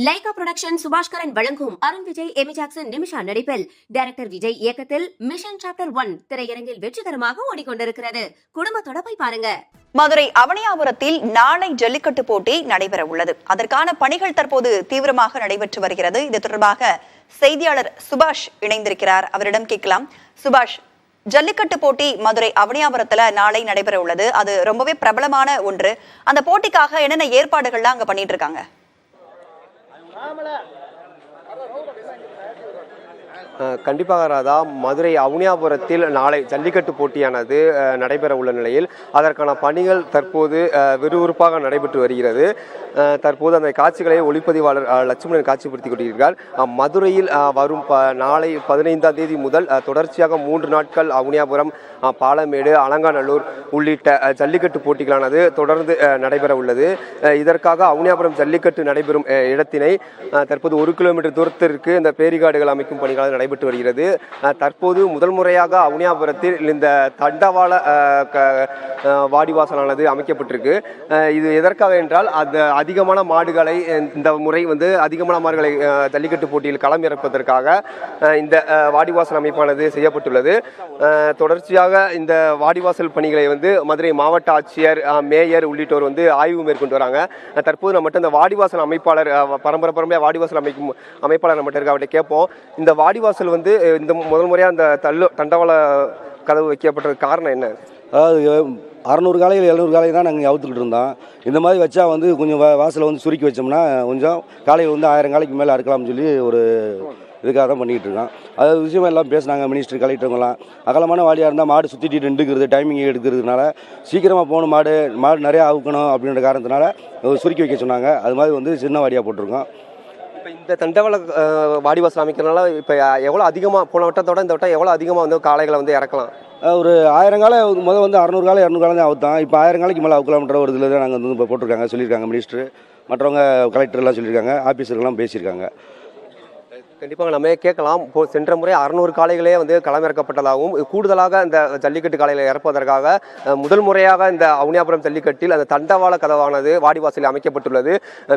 Lyca production Subaskaran வழங்கும் Arun Vijay Amy Jackson Nimisha நடிப்பில் director Vijay இயக்கத்தில் மிஷன் சாப்டர் 1 திரையரங்கில் வெற்றிகரமாக ஓடிக்கொண்டிருக்கிறது. குடும்பத்தோட போய் பாருங்க. மதுரை அவனியாபுரத்தில் நாளை ஜல்லிக்கட்டு போட்டி நடைபெற உள்ளது. அதற்கான பணிகள் தற்போது தீவிரமாக நடைபெற்று வருகிறது. இது தொடர்பாக செய்தியாளர் சுபாஷ் இணைந்திருக்கிறார். அவரிடம் கேட்கலாம். சுபாஷ், ஜல்லிக்கட்டு போட்டி மதுரை அவனியாபுரத்துல நாளை நடைபெற உள்ளது. அது ரொம்பவே பிரபலமான ஒன்று. அந்த போட்டிக்காக என்னென்ன ஏற்பாடுகள்லாம் அங்க பண்ணிட்டு இருக்காங்க? கண்டிப்பாக ராதா, மதுரை அவனியாபுரத்தில் நாளை ஜல்லிக்கட்டு போட்டியானது நடைபெற உள்ள நிலையில் அதற்கான பணிகள் தற்போது விறுவிறுப்பாக நடைபெற்று வருகிறது. தற்போது அந்த காட்சிகளை ஒளிப்பதிவாளர் லட்சுமணன் காட்சிப்படுத்திக் கொண்டிருக்கிறார். மதுரையில் வரும் நாளை 15ஆம் தேதி முதல் தொடர்ச்சியாக 3 நாட்கள் அவனியாபுரம், பாலமேடு, அலங்காநல்லூர் உள்ளிட்ட ஜல்லிக்கட்டு போட்டிகளானது தொடர்ந்து நடைபெற உள்ளது. இதற்காக அவனியாபுரம் ஜல்லிக்கட்டு நடைபெறும் இடத்தினை தற்போது 1 கிலோமீட்டர் தூரத்திற்கு இந்த பேரிகார்டுகள் அமைக்கும் பணிகள் நடைபெற்று வருகிறது. தற்போது முதல் முறையாக அவனியாபுரத்தில் இந்த தண்டவாள வாடிவாசலானது அமைக்கப்பட்டிருக்கு. இது எதற்காக என்றால் அதிகமான மாடுகளை இந்த முறை அதிகமான மாடுகளை ஜல்லிக்கட்டு போட்டியில் களம் இறப்பதற்காக இந்த வாடிவாசல் அமைப்பானது செய்யப்பட்டுள்ளது. தொடர்ச்சியாக இந்த வாடிவாசல் பணிகளை மதுரை மாவட்ட ஆட்சியர், மேயர் உள்ளிட்டோர் ஆய்வு மேற்கொண்டு வராங்க. தற்போது நம்மகிட்ட இந்த வாடிவாசல் அமைப்பாளர், பரம்பரையாக வாடிவாசல் அமைப்பாளர் நம்மகிட்ட இருக்க, அவர்கிட்ட கேட்போம். இந்த வாடிவாசல் இந்த முதல் முறையாக இந்த தண்டவாள கதவு வைக்கப்பட்டது காரணம் என்ன? அதாவது 600 காலையில் 700 காலையில் தான் நாங்கள் அவுத்துக்கிட்டு இருந்தோம். இந்த மாதிரி வச்சா கொஞ்சம் வாசலை சுருக்கி வச்சோம்னா கொஞ்சம் காலையில் 1000 காலைக்கு மேலே அறுக்கலாம்னு சொல்லி ஒரு இதுக்காக தான் பண்ணிக்கிட்டு இருக்கோம். அதாவது விஷயம் எல்லாம் பேசினாங்க மினிஸ்டர், கலெக்டருங்கெல்லாம். அகலமான வாடியாக இருந்தால் மாடு சுற்றிட்டு நின்றுக்கிறது, டைமிங் எடுக்கிறதுனால சீக்கிரமாக போகணும், மாடு நிறையா அவுக்கணும் அப்படின்ற காரணத்தினால சுருக்கி வைக்க சொன்னாங்க. அது மாதிரி சின்ன வாடியாக போட்டிருக்கோம். இப்போ இந்த தண்டவாள வாடிவாசல் அமைக்கிறதுனால இப்போ எவ்வளோ அதிகமாக, போன வட்டத்தோட இந்த வட்டம் எவ்வளோ அதிகமாக காளைகளை இறக்கலாம்? ஒரு 1000 காலை முதல் 600 காலை 200 காலை தான் அவுத்தான். இப்போ 1000 காலைக்கு மேலே அவுக்கலாம்ன்ற ஒரு இதில் தான் நாங்கள் இப்போ போட்டிருக்காங்க, சொல்லியிருக்காங்க மினிஸ்டர், மற்றவங்க கலெக்டர்லாம் சொல்லியிருக்காங்க, ஆஃபீஸர்லாம் பேசியிருக்காங்க. கண்டிப்பாக நம்ம கேட்கலாம். இப்போது சென்ற முறை 600 காளைகளே களமிறக்கப்பட்டதாகவும், கூடுதலாக இந்த ஜல்லிக்கட்டு காளைகளை இறப்பதற்காக முதல் முறையாக இந்த அவனியாபுரம் ஜல்லிக்கட்டில் அந்த தண்டவாள கதவானது வாடிவாசலில் அமைக்கப்பட்டுள்ளது.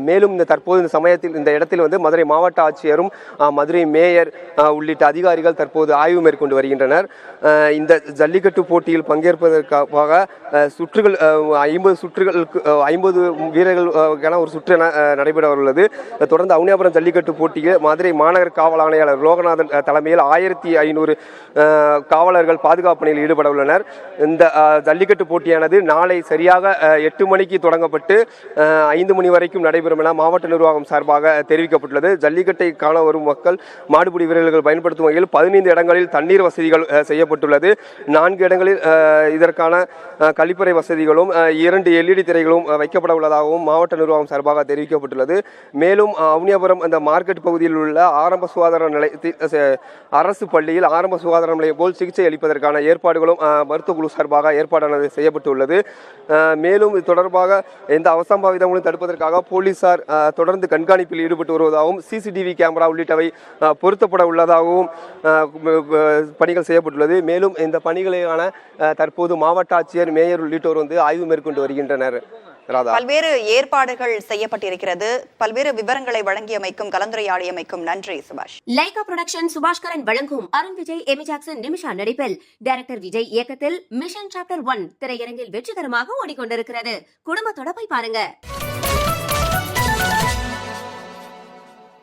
மேலும் இந்த தற்போது இந்த சமயத்தில் இந்த இடத்தில் மதுரை மாவட்ட ஆட்சியரும் மதுரை மேயர் உள்ளிட்ட அதிகாரிகள் தற்போது ஆய்வு மேற்கொண்டு வருகின்றனர். இந்த ஜல்லிக்கட்டு போட்டியில் பங்கேற்பதற்காக சுற்றுகள் 50 சுற்றுகளுக்கு 50 வீரர்கள் ஒரு சுற்று என நடைபெற உள்ளது. தொடர்ந்து அவனியாபுரம் ஜல்லிக்கட்டு போட்டியில் மதுரை மாநகர காவல் ஆணையாளர் லோகநாதன் தலைமையில் 1500 காவலர்கள் பாதுகாப்பு பணியில் ஈடுபட உள்ளனர். இந்த ஜல்லிக்கட்டு போட்டியானது நாளை சரியாக 8 மணிக்கு தொடங்கப்பட்டு 5 மணி வரைக்கும் நடைபெறும் என மாவட்ட நிர்வாகம் சார்பாக தெரிவிக்கப்பட்டுள்ளது. ஜல்லிக்கட்டை காண வரும் மக்கள், மாடுபிடி வீரர்கள் பயன்படுத்தும் வகையில் 15 இடங்களில் தண்ணீர் வசதிகள் செய்யப்பட்டுள்ளது. 4 இடங்களில் இதற்கான கழிப்பறை வசதிகளும் 2 LED திரைகளும் வைக்கப்பட உள்ளதாகவும் மாவட்ட நிர்வாகம் சார்பாக தெரிவிக்கப்பட்டுள்ளது. மேலும் அவனியாபுரம் அந்த மார்க்கெட் பகுதியில் உள்ள ஆரம்ப சுகாதார நிலையத்தில், அரசு பள்ளியில் ஆரம்ப சுகாதார நிலையம் போல் சிகிச்சை அளிப்பதற்கான ஏற்பாடுகளும் மருத்துவ குழு சார்பாக ஏற்பாடானது செய்யப்பட்டுள்ளது. மேலும் இது தொடர்பாக எந்த அசம்பாவிதங்களும் தடுப்பதற்காக போலீசார் தொடர்ந்து கண்காணிப்பில் ஈடுபட்டு வருவதாகவும், CCTV கேமரா உள்ளிட்டவை பொருத்தப்பட உள்ளதாகவும் பணிகள் செய்யப்பட்டுள்ளது. மேலும் இந்த பணிகளையான தற்போது மாவட்ட ஆட்சியர், மேயர் உள்ளிட்டோர் ஆய்வு மேற்கொண்டு வருகின்றனர். பல்வேறு ஏற்பாடுகள் செய்யப்பட்டிருக்கிறது. பல்வேறு விவரங்களை வழங்கியமைக்கும், கலந்துரையாடியமைக்கும் நன்றி சுபாஷ். லைகா புரொடக்ஷன் சுபாஷ்கரன் வழங்கும் அருண் விஜய் எமி ஜாக்சன் நிமிஷா நடிப்பில் டைரக்டர் விஜய் இயக்கத்தில் மிஷன் சாப்டர் 1 திரையரங்கில் வெற்றிகரமாக ஓடிக்கொண்டிருக்கிறது. குடும்பத்தோட போய் பாருங்க.